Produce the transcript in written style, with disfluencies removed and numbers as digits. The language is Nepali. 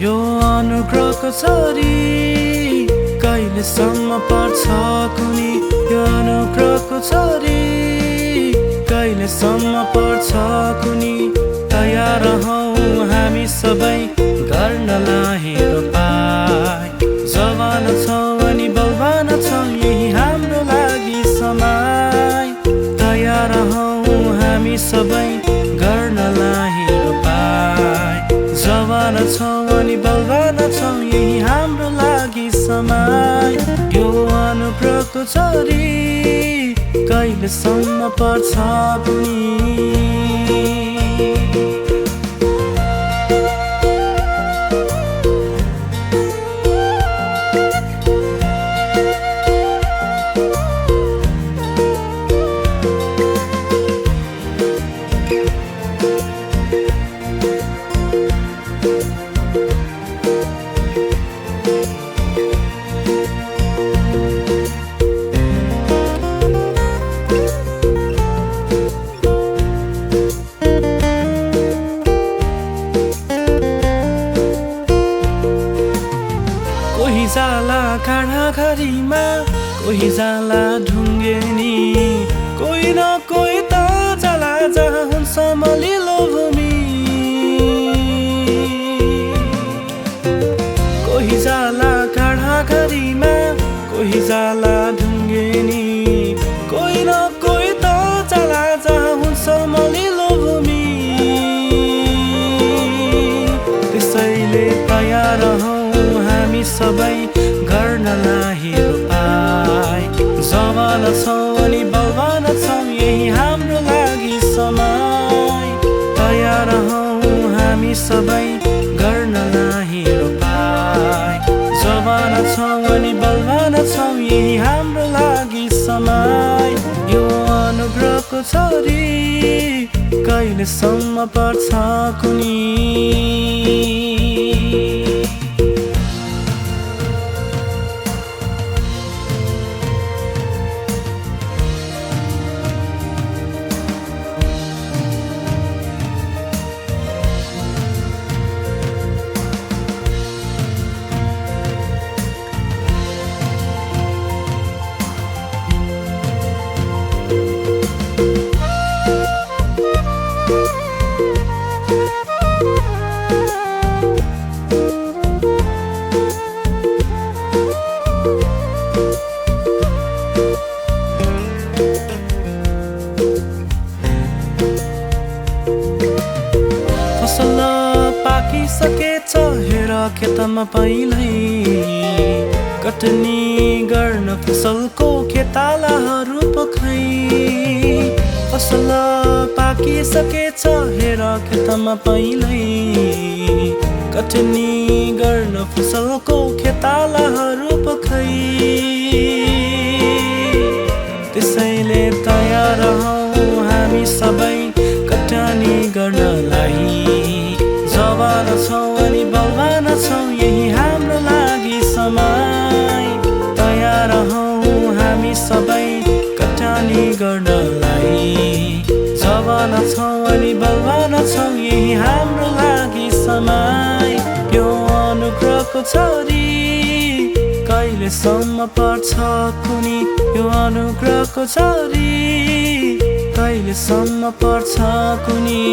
यो अनुग्रहको छोरी कहिलेसम्म पर्छ कुनी यो अनुग्रहको छोरी कहिलेसम्म पर्छ कुनी तयार हौं हामी सबै गर्नलाई रोपाई जवान छौं अनि बलवान छौं यही हाम्रो लागि समय तयार हौं हामी सबै गर्नलाई रोपाई जवान छौं अनि बलवान छौं यही हाम्रो लागि समय यो अनुग्रहको छोरी कहिलेसम्म पर्छ कुनी कोही जाला काँडाघरीमा कोही जाला ढुङ्गेनी कोही न कोही त जाला जहाँ हुन्छ मलिलो भूमि कोही जाला काँडाघरीमा कोही जाला ढुङ्गेनी कोही न कोही त जाला जहाँ हुन्छ मलिलो भूमि त्यसैले तयार हौं हामी सबै गर्नलाई रोपाई जवान छौं अनि बलवान छौं यही हाम्रो लागि समय तयार हौं हामी सबै गर्नलाई रोपाई जवान छौं अनि बलवान छौं यही हाम्रो लागि समय यो अनुग्रहको छोरी कहिलेसम्म पर्छ कुनी फसल पाकिसकेछ हेर खेतमा पहिल्यै कटनी गर्न फसलको खेतालाहरू पोखै फसल पाकिसकेछ हेर खेतमा पहिल्यै कटनी गर्न फसलको खेतालाहरू पोखै त्यसैले तयार हौं हामी सबै कटनी गर्नलाई जवान छौं अनि बलवान छौं यही हाम्रो लागि समय तयार हौं हामी सबै कटनी गर्नलाई जवान छौं अनि बलवान छौं यही हाम्रो लागि समय यो अनुग्रहको छोरी कहिलेसम्म पर्छ कुनी यो अनुग्रहको छोरी कहिलेसम्म पर्छ कुनी